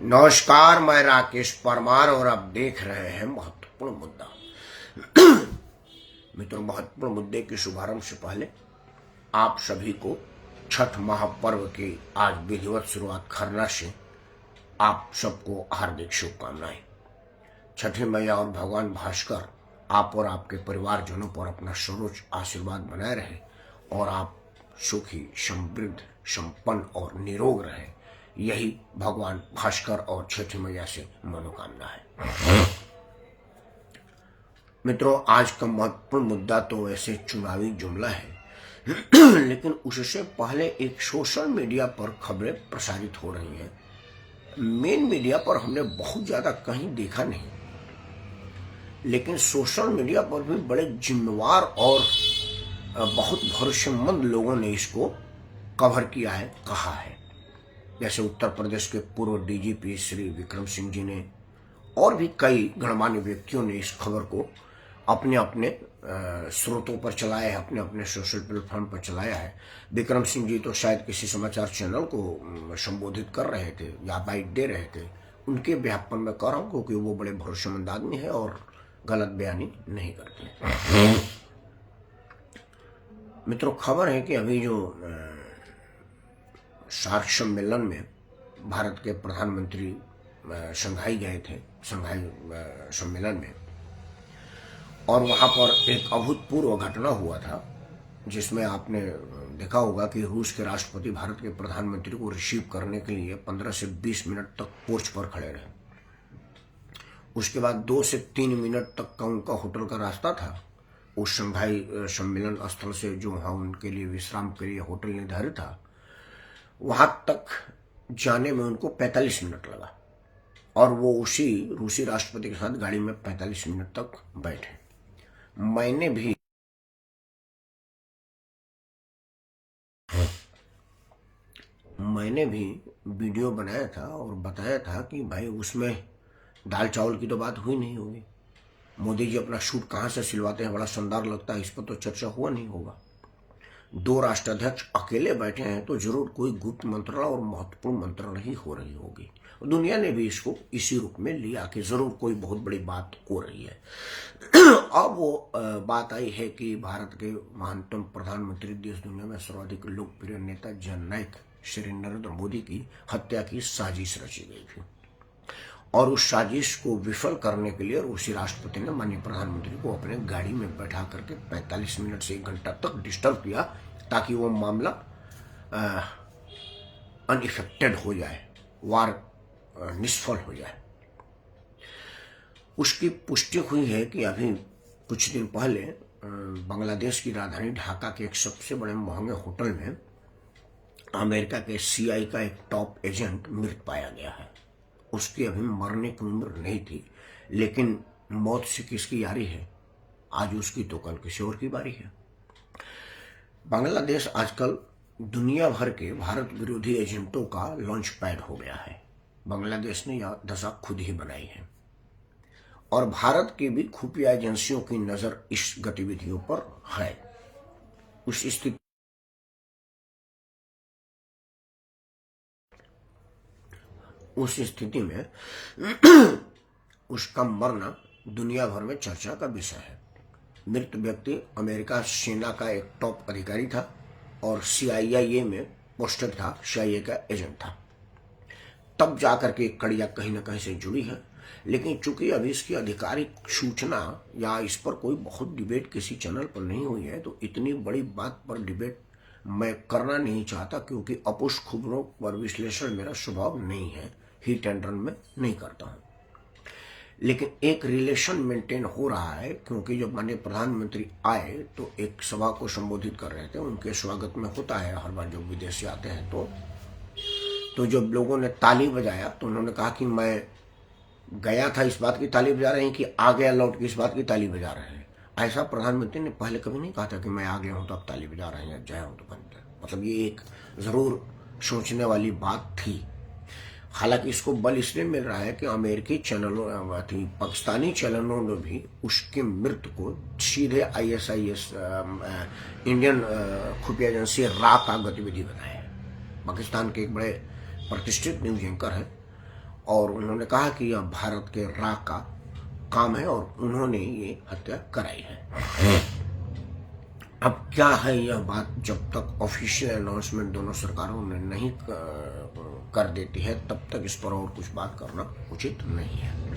नमस्कार, मैं राकेश परमार और आप देख रहे हैं महत्वपूर्ण मुद्दा। मित्रों, महत्वपूर्ण मुद्दे के शुभारंभ से पहले आप सभी को छठ महापर्व की आज विधिवत शुरुआत करना से आप सबको हार्दिक शुभकामनाएं। छठी मैया और भगवान भास्कर आप और आपके परिवारजनों पर अपना सर्वोच्च आशीर्वाद बनाए रहे और आप सुखी, समृद्ध, संपन्न और निरोग रहे, यही भगवान भास्कर और छठी मैया से मनोकामना है। मित्रों, आज का महत्वपूर्ण मुद्दा तो वैसे चुनावी जुमला है, लेकिन उससे पहले एक सोशल मीडिया पर खबरें प्रसारित हो रही हैं। मेन मीडिया पर हमने बहुत ज्यादा कहीं देखा नहीं, लेकिन सोशल मीडिया पर भी बड़े जिम्मेवार और बहुत भरोसेमंद लोगों ने इसको कवर किया है, कहा है। जैसे उत्तर प्रदेश के पूर्व डीजीपी श्री विक्रम सिंह जी ने और भी कई गणमान्य व्यक्तियों ने इस खबर को अपने अपने स्रोतों पर चलाया है, अपने अपने सोशल प्लेटफॉर्म पर चलाया है। विक्रम सिंह जी तो शायद किसी समाचार चैनल को संबोधित कर रहे थे या बाइट दे रहे थे, उनके व्यापन में कर रहा हूँ क्योंकि वो बड़े भरोसेमंद आदमी है और गलत बयानी नहीं करते। मित्रों, खबर है कि अभी जो सार्क सम्मेलन में भारत के प्रधानमंत्री शंघाई गए थे, शंघाई सम्मेलन में, और वहां पर एक अभूतपूर्व घटना हुआ था जिसमें आपने देखा होगा कि रूस के राष्ट्रपति भारत के प्रधानमंत्री को रिसीव करने के लिए 15 से 20 मिनट तक पोर्च पर खड़े रहे। उसके बाद 2 से 3 मिनट तक का उनका होटल का रास्ता था। उस शंघाई सम्मेलन स्थल से जो वहां उनके लिए विश्राम के लिए होटल निर्धारित था, वहां तक जाने में उनको 45 मिनट लगा और वो उसी रूसी राष्ट्रपति के साथ गाड़ी में 45 मिनट तक बैठे। मैंने भी वीडियो बनाया था और बताया था कि भाई उसमें दाल चावल की तो बात हुई नहीं होगी। मोदी जी अपना सूट कहां से सिलवाते हैं, बड़ा शानदार लगता है, इस पर तो चर्चा हुआ नहीं होगा। 2 राष्ट्राध्यक्ष अकेले बैठे हैं तो जरूर कोई गुप्त मंत्रणा और महत्वपूर्ण मंत्रणा ही हो रही होगी। दुनिया ने भी इसको इसी रूप में लिया कि जरूर कोई बहुत बड़ी बात हो रही है। अब वो बात आई है कि भारत के महानतम प्रधानमंत्री, देश दुनिया में सर्वाधिक लोकप्रिय नेता जननायक श्री नरेंद्र मोदी की हत्या की साजिश रची गई थी और उस साजिश को विफल करने के लिए रूसी राष्ट्रपति ने माननीय प्रधानमंत्री को अपने गाड़ी में बैठा करके 45 मिनट से 1 घंटा तक डिस्टर्ब किया ताकि वो मामला अनइफेक्टेड हो जाए, वार निष्फल हो जाए। उसकी पुष्टि हुई है कि अभी कुछ दिन पहले बांग्लादेश की राजधानी ढाका के एक सबसे बड़े महंगे होटल में अमेरिका के सीआई का एक टॉप एजेंट मृत पाया गया है। उसकी अभी मरने की उम्र नहीं थी, लेकिन मौत से किसकी यारी है, आज उसकी तो कल किसी और की बारी है। बांग्लादेश आजकल दुनिया भर के भारत विरोधी एजेंटों का लॉन्च पैड हो गया है। बांग्लादेश ने यह दशा खुद ही बनाई है और भारत की भी खुफिया एजेंसियों की नजर इस गतिविधियों पर है। उस स्थिति में उसका मरना दुनिया भर में चर्चा का विषय है। मृत व्यक्ति अमेरिका सेना का एक टॉप अधिकारी था और CIA में पोस्टेड था, CIA का एजेंट था। तब जाकर के कड़िया कहीं ना कहीं से जुड़ी है, लेकिन चूंकि अभी इसकी आधिकारिक सूचना या इस पर कोई बहुत डिबेट किसी चैनल पर नहीं हुई है, तो इतनी बड़ी बात पर डिबेट मैं करना नहीं चाहता क्योंकि अपुष्ट खबरों पर विश्लेषण मेरा स्वभाव नहीं है, हिट एंड रन में नहीं करता हूं। लेकिन एक रिलेशन मेंटेन हो रहा है क्योंकि जब माननीय प्रधानमंत्री आए तो एक सभा को संबोधित कर रहे थे। उनके स्वागत में होता है हर बार जब विदेशी आते हैं तो जब लोगों ने ताली बजाया तो उन्होंने कहा कि मैं गया था इस बात की ताली बजा रहे हैं कि आ गया लौट के इस बात की ताली बजा रहे हैं। ऐसा प्रधानमंत्री ने पहले कभी नहीं कहा था कि मैं आ गया हूं तो अब ताली बजा रहे हैं, जय हूं तो बंद। मतलब ये एक जरूर सोचने वाली बात थी। हालांकि इसको बल इसलिए मिल रहा है कि अमेरिकी चैनलों, पाकिस्तानी चैनलों ने भी उसकी मृत्यु को सीधे ISIS इंडियन खुफिया एजेंसी रा का गतिविधि बनाया है। पाकिस्तान के एक बड़े प्रतिष्ठित न्यूज एंकर है और उन्होंने कहा कि यह भारत के रा का काम है और उन्होंने ये हत्या कराई है। अब क्या है यह बात, जब तक ऑफिशियल अनाउंसमेंट दोनों सरकारों ने नहीं कर देती है तब तक इस पर और कुछ बात करना उचित नहीं है।